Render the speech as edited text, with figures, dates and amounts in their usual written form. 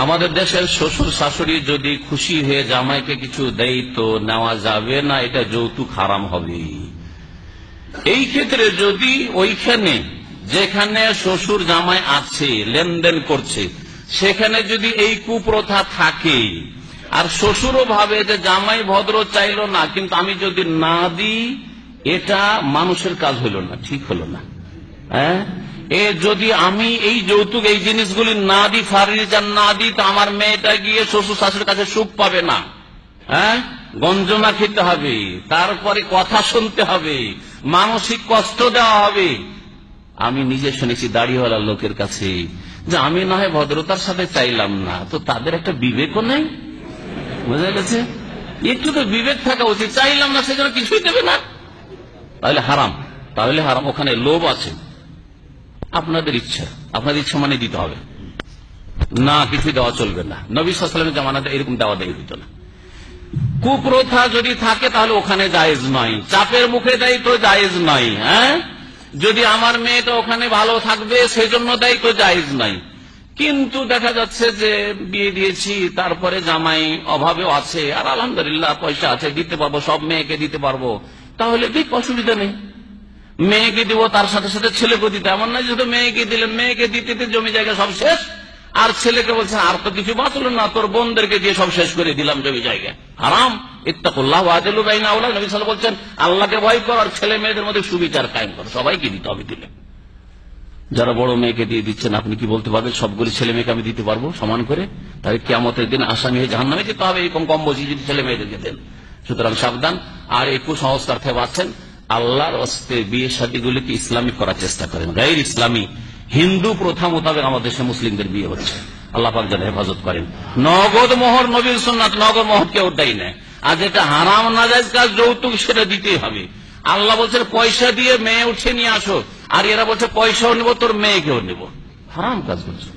আমাদের দেশের শ্বশুর শাশুড়ি যদি খুশি হয়ে জামাইকে কিছু দেয় তো নেওয়া যাবে না, এটা যৌতুক হারাম হবে। এই ক্ষেত্রে যদি ওইখানে যেখানে শ্বশুর জামাই আছে লেনদেন করছে সেখানে যদি এই কুপ্রথা থাকে আর শ্বশুরও ভাবে যে জামাই ভদ্র চাইলো না কিন্তু আমি যদি না দিই এটা মানুষের কাজ হলো না, ঠিক হলো না। হ্যাঁ, যদি আমি এই যৌতুক এই জিনিসগুলি না দিই, ফার্নিচার না দিই, তো আমার মেয়েটা গিয়ে শ্বশুর শাশুড়ির কাছে সুখ পাবে না। হ্যাঁ, গঞ্জনা খেতে হবে, তারপরে কথা শুনতে হবে, মানসিক কষ্ট দেওয়া হবে। আমি নিজে শুনেছি দাড়িওয়ালা লোকের কাছে যে আমি না হয় ভদ্রতার সাথে চাইলাম না, তো তাদের একটা বিবেকও নেই। বোঝা গেছে, একটু তো বিবেক থাকা উচিত। চাইলাম না সেজন্য কিছুই দেবে না, তাহলে হারাম। তাহলে হারাম, ওখানে লোভ আছে। আপনাদের ইচ্ছা মানে দিতে হবে না, কিছু দেওয়া চলবে না। নবী সাল্লাল্লাহু আলাইহি ওয়াসাল্লামের জামানাতে এরকম দেওয়া দেয় হতো না। কুপ্রথা যদি থাকে তাহলে ওখানে জায়েজ নয়, চাপের মুখে দেয় তো জায়েজ নয়। হ্যাঁ, যদি আমার মেয়েটা ওখানে ভালো থাকবে সেজন্য দেয় তো জায়েজ নাই। কিন্তু দেখা যাচ্ছে যে বিয়ে দিয়েছি, তারপরে জামাই অভাবেও আছে আর আলহামদুলিল্লাহ পয়সা আছে, দিতে পারবো, সব মেয়েকে দিতে পারবো, তাহলে দিক, অসুবিধা নেই। মেয়েকে দিব তার সাথে সাথে ছেলেকে দিতে, এমন নয় যেহেতু মেয়েকে দিলেন মেয়েকে দিতে জমি জায়গা সব শেষ, আর ছেলেকে বলছেন আর তো কিছু বাঁচলো না, তোর বোনদেরকে দিয়ে সব শেষ করে দিলাম জমি জায়গা। হারাম। ইত্তাকুল্লাহ ওয়াদিলু বাইনা আওলাদিকুম, নবী সাল্লাল্লাহু আলাইহি ওয়াসাল্লাম বলছেন আল্লাহকে ভয় কর আর ছেলে মেয়েদের মধ্যে সুবিচার কায়েম কর। সবাইকে দিতে হবে। দিলে যারা বড় মেয়েকে দিয়ে দিচ্ছেন আপনি কি বলতে পারবেন সবগুলি ছেলে মেয়েকে আমি দিতে পারবো সমান করে? তাহলে কিয়ামতের দিন আসামি হয়ে জাহান্নামে যেতে হবে এরকম কম বয়সী যদি ছেলে মেয়েদেরকে দেন। সুতরাং সাবধান। আর এই কুসংস্কার থেকে বাঁচেন। আল্লাহর হস্তে বিয়ে শাদীগুলিকে ইসলামিক করার চেষ্টা করেন। গায়ের ইসলামী হিন্দু প্রথা মোতাবেক আমাদের দেশে মুসলিমদের বিয়ে হচ্ছে। আল্লাহ পাক যেন হেফাজত করেন। নগদ মোহর নবীর সুন্নাত, নগদ মোহর কেউ দেয় না। আর যেটা হারাম নাজায়েজ কাজ যৌতুক সেটা দিতেই হবে। আল্লাহ বলছেন পয়সা দিয়ে মেয়ে উঠে নিয়ে আসো, আর এরা বলছে পয়সাও নেবো তোর মেয়েকেও নেবো। হারাম কাজ করছে।